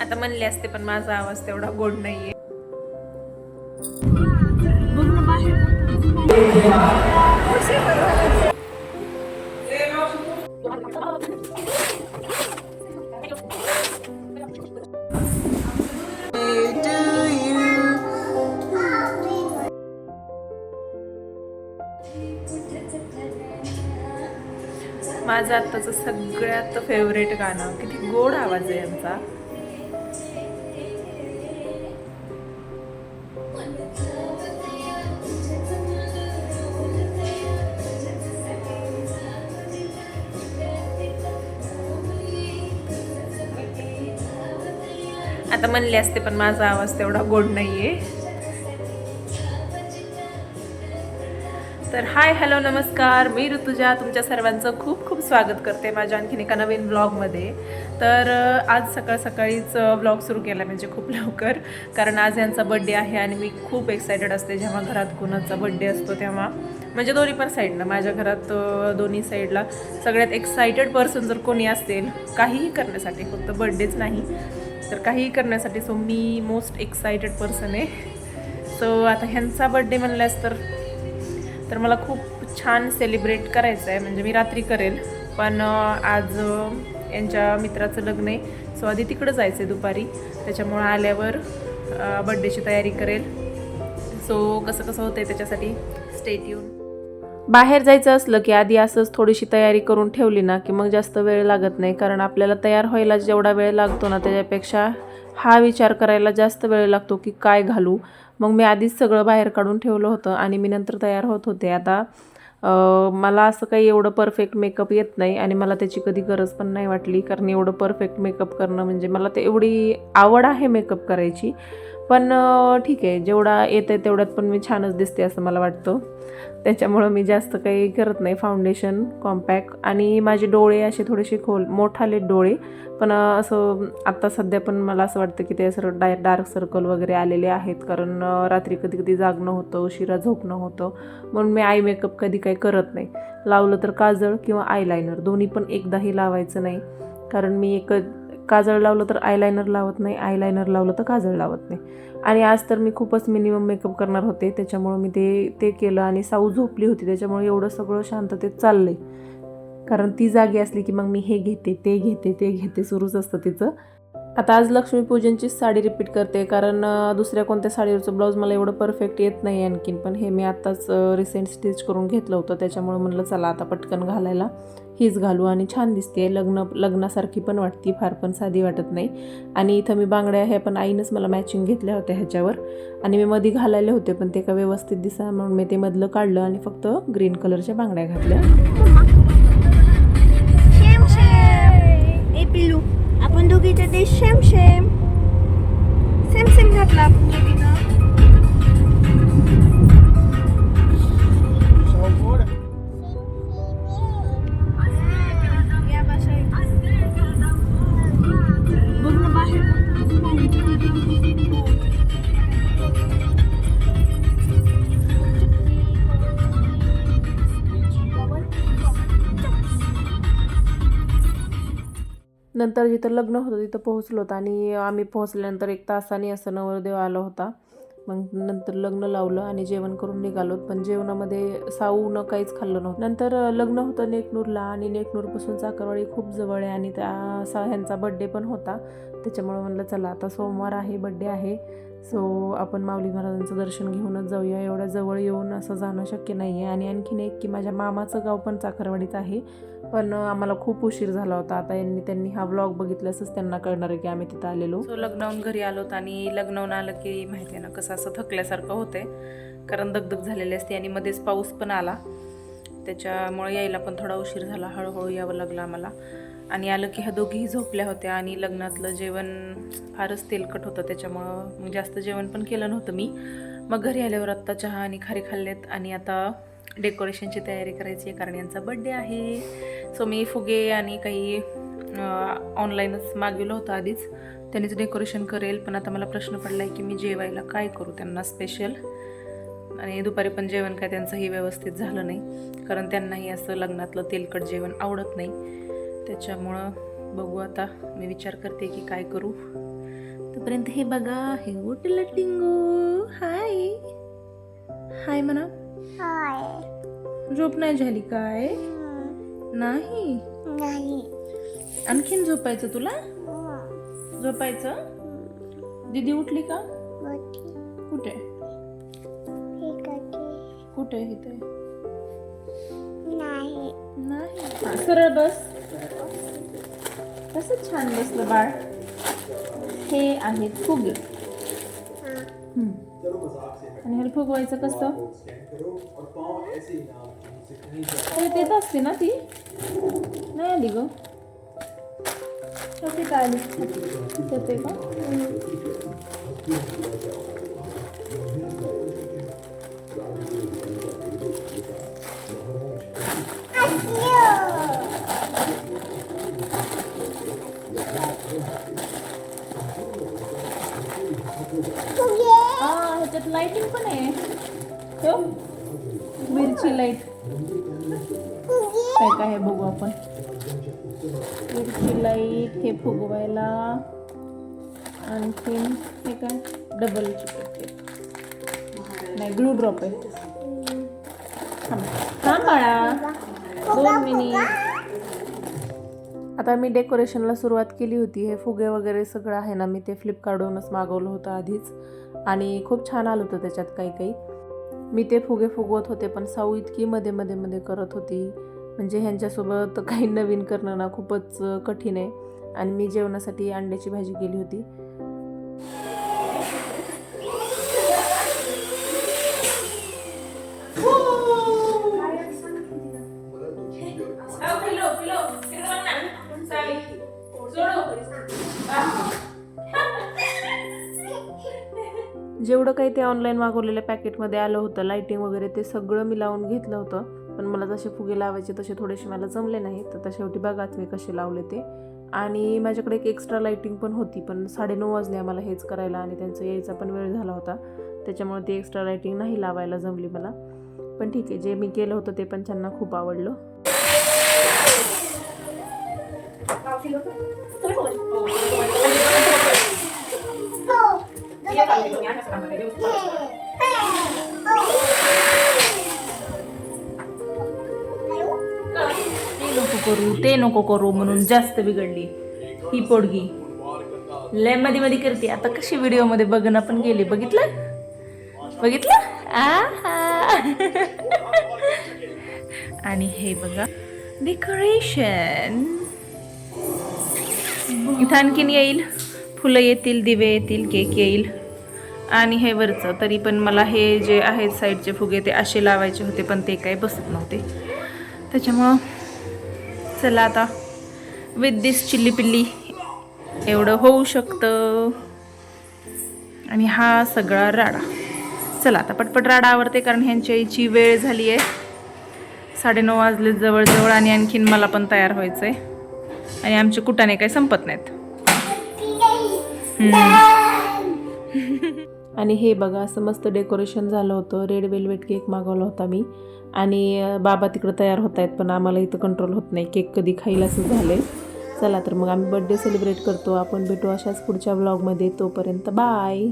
आता म्हणले असते पण माझा आवाज तेवढा गोड नाहीये. माझं आत्ताचं सगळ्यात फेवरेट गाणं, किती गोड आवाज आहे यांचा. आता म्हणले असते पण माझा आवाज तेवढा गोड नाहीये. तर हाय हॅलो नमस्कार, मी ऋतुजा तुमच्या सर्वांचं खूप खूप स्वागत करते माझ्या आणखीन एका नवीन ब्लॉगमध्ये. तर आज सकाळ सकाळीच ब्लॉग सुरू केला, म्हणजे खूप लवकर, कारण आज यांचा बड्डे आहे आणि मी खूप एक्सायटेड असते जेव्हा घरात कोणाचा बड्डे असतो तेव्हा. म्हणजे दोन्ही पण साईडनं, माझ्या घरात दोन्ही साईडला सगळ्यात एक्सायटेड पर्सन जर कोणी असेल काहीही करण्यासाठी, फक्त बड्डेच नाही तर काहीही करण्यासाठी, सो मी मोस्ट एक्सायटेड पर्सन आहे. सो आता ह्यांचा बड्डे म्हणल्यास तर मला खूप छान सेलिब्रेट करायचं आहे, म्हणजे मी रात्री करेल, पण आज यांच्या मित्राचं लग्न आहे, सो आधी तिकडं जायचं आहे दुपारी, त्याच्यामुळं आल्यावर बड्डेची तयारी करेल. सो कसं कसं होतं आहे त्याच्यासाठी स्टे ट्यून. बाहेर जायचं असलं की आधी असंच थोडीशी तयारी करून ठेवली ना की मग जास्त वेळ लागत नाही, कारण आपल्याला तयार व्हायला जेवढा वेळ लागतो ना त्याच्यापेक्षा हा विचार करायला जास्त वेळ लागतो की काय घालू. मग मी आधीच सगळं बाहेर काढून ठेवलं होतं आणि मी नंतर तयार होत होते. आता मला असं काही एवढं परफेक्ट मेकअप येत नाही आणि मला त्याची कधी गरज पण नाही वाटली, कारण एवढं परफेक्ट मेकअप करणं म्हणजे मला ते एवढी आवड आहे मेकअप करायची, पण ठीक आहे, जेवढा येतं आहे तेवढ्यात पण मी छानच दिसते असं मला वाटतं. त्याच्यामुळं मी जास्त काही करत नाही, फाउंडेशन, कॉम्पॅक्ट, आणि माझे डोळे असे थोडेसे मोठाले डोळे, पण असं आत्ता सध्या पण मला असं वाटतं की ते असं डार्क सर्कल वगैरे आलेले आहेत, कारण रात्री कधी कधी जागणं होतं, उशिरा झोपणं होतं, म्हणून मी आय मेकअप कधी काही करत नाही. लावलं तर काजळ किंवा आयलायनर, दोन्ही पण एकदाही लावायचं नाही, कारण मी काजळ लावलं तर आयलायनर लावत नाही, आयलायनर लावलं तर काजळ लावत नाही. आणि आज तर मी खूपच मिनिमम मेकअप करणार होते, त्याच्यामुळं मी ते केलं, आणि साऊ झोपली होती त्याच्यामुळे एवढं सगळं शांततेत चाललंय, कारण ती जागी असली की मग मी हे घेते ते घेते ते घेते सुरूच असतं तिचं. आता आज लक्ष्मीपूजनचीच साडी रिपीट करते, कारण दुसऱ्या कोणत्या साडीवरचं ब्लाऊज मला एवढं परफेक्ट येत नाही आणखीन, पण हे मी आत्ताच रिसेंट स्टिच करून घेतलं होतं, त्याच्यामुळे म्हणलं चला आता पटकन घालायला हीच घालू, आणि छान दिसते, लग्नासारखी पण वाटते, फार पण साधी वाटत नाही. आणि इथं मी बांगड्या ह्या पण आईनंच मला मॅचिंग घेतल्या होत्या ह्याच्यावर, आणि मी मध्ये घालायले होते पण ते का व्यवस्थित दिसा म्हणून मी ते मधलं काढलं आणि फक्त ग्रीन कलरच्या बांगड्या घातल्या. पिलू आपण दोघी तर ते सेम सेम सेम सेम घातला आपण दोघीनं. बघ ना बाहेर नंतर जिथं लग्न होतं तिथं पोहोचलो होतं, आणि आम्ही पोहोचल्यानंतर 1 तासाने असं नवरदेव आला होता. मग नंतर लग्न लावलं आणि जेवण करून निघालो, पण जेवणामध्ये साऊनं काहीच खाल्लं नव्हतं. नंतर लग्न होतं नेकनूरला, आणि नेकनूरपासून चाकरवाडी खूप जवळ आहे, आणि ह्यांचा बड्डे पण होता, त्याच्यामुळे म्हणलं चला आता सोमवार आहे, बड्डे आहे, सो आपण माऊली महाराजांचं दर्शन घेऊनच जाऊया. एवढ्या जवळ येऊन असं जाणं शक्य नाही आहे. आणि आणखीन एक की माझ्या मामाचं गाव पण चाकरवाडीचं आहे, पण आम्हाला खूप उशीर झाला होता. आता त्यांनी हा व्लॉग बघितल्यासच त्यांना कळणार आहे की आम्ही तिथं आलेलो. सो लग्नावरून घरी आलो, आणि लग्नावरून आलं की माहिती आहे ना कसं असं थकल्यासारखं होतंय, कारण दगदग झालेली असते, आणि मध्येच पाऊस पण आला, त्याच्यामुळे यायला पण थोडा उशीर झाला, हळूहळू यावं लागलं आम्हाला. आणि आलं की ह्या दोघीही झोपल्या होत्या, आणि लग्नातलं जेवण फारच तेलकट होतं, त्याच्यामुळं मग जास्त जेवण पण केलं नव्हतं मी. मग घरी आल्यावर आत्ता चहा आणि खारी खाल्लेत, आणि आता डेकोरेशनची तयारी करायची आहे, कारण यांचा बड्डे आहे. सो मी फुगे आणि काही ऑनलाईनच मागवलं होतं आधीच, त्यांनीच डेकोरेशन करेल, पण आता मला प्रश्न पडला आहे की मी जेवायला काय करू त्यांना स्पेशल. आणि दुपारी पण जेवण काय त्यांचंही व्यवस्थित झालं नाही, कारण त्यांनाही असं लग्नातलं तेलकट जेवण आवडत नाही, त्याच्यामुळं बघू आता, मी विचार करते की काय करू. तोपर्यंत हे बघा, हे उठलं टिंगू. हाय हाय म्हणा. झोप नाही झाली काय? नाही. आणखीन झोपायचं तुला? झोपायचं. दीदी उठली का? कुठे कुठे इथे? नाही. हा, सरळ बस. कसं छान बसलं बाळ. हे आहेत फुगे. आणि ह्याला फुगवायचं कसं? येत असते ना ती. नाही आली ग. का आली येते का? ह्याच्यात लाइटिंग पण आहे. ठेव. मिरची लाईट काय काय आहे बघू आपण. मिरची लाईट हे फुगवायला. आणखीन हे काय डबल चिकट नाही ग्लू ड्रॉप आहे. थांब बाळा 2 मिनिट. आता मी डेकोरेशनला सुरुवात केली होती. हे फुगे वगैरे सगळं आहे ना, मी ते फ्लिपकार्टवरूनच मागवलं होतं आधीच आणि खूप छान आलं होतं त्याच्यात काही काही. मी ते फुगे फुगवत होते पण साऊ इतकी मध्ये मध्ये मध्ये करत होती. म्हणजे ह्यांच्यासोबत काही नवीन करणं ना खूपच कठीण आहे. आणि मी जेवणासाठी अंड्याची भाजी केली होती. जेवढं काही ते ऑनलाईन मागवलेल्या पॅकेटमध्ये आलं होतं लाईटिंग वगैरे ते सगळं मी लावून घेतलं होतं. पण मला जसे फुगे लावायचे तसे थोडेसे मला जमले नाही. तर शेवटी बघाच मी कसे लावले ते. आणि माझ्याकडे एक एक्स्ट्रा लाईटिंग पण होती पण 9:30 वाजले आम्हाला हेच करायला आणि त्यांचं यायचा पण वेळ झाला होता. त्याच्यामुळे ती एक्स्ट्रा लाईटिंग नाही लावायला जमली मला. पण ठीक आहे, जे मी केलं होतं ते पण त्यांना खूप आवडलं. ते नको करू म्हणून जास्त बिघडली ही पोडगी. लय मध्ये मध्ये करते. आता कशी व्हिडिओ मध्ये बघणं पण गेली. बघितलं आणि हे बघा डेकोरेशन. इथं आणखीन येईल, फुलं येतील, दिवे येतील, केक येईल. आणि हे वरचं तरी पण मला हे जे आहेत साईडचे फुगे ते असे लावायचे होते पण ते काही बसत नव्हते. त्याच्यामुळं चला आता विथ दिस चिल्ली पिल्ली एवढं होऊ शकतं. आणि हा सगळा राडा. चला आता पटपट राडा आवरते कारण ह्यांच्या यायची वेळ झाली आहे. 9:30 वाजले जवळजवळ आणि आणखीन मला पण तयार व्हायचं आहे. आणि आमचे कुटाणे काही संपत नाहीत. आणि हे बघा असं मस्त डेकोरेशन झालं होतं. रेड वेल्वेट केक मागवला होता मी. आणि बाबा तिकडं तयार होत आहेत पण आम्हाला इथं कंट्रोल होत नाही. केक कधी खाईल असं झालं आहे. चला तर मग आम्ही बर्थडे सेलिब्रेट करतो. आपण भेटू अशाच पुढच्या व्लॉगमध्ये. तोपर्यंत बाय.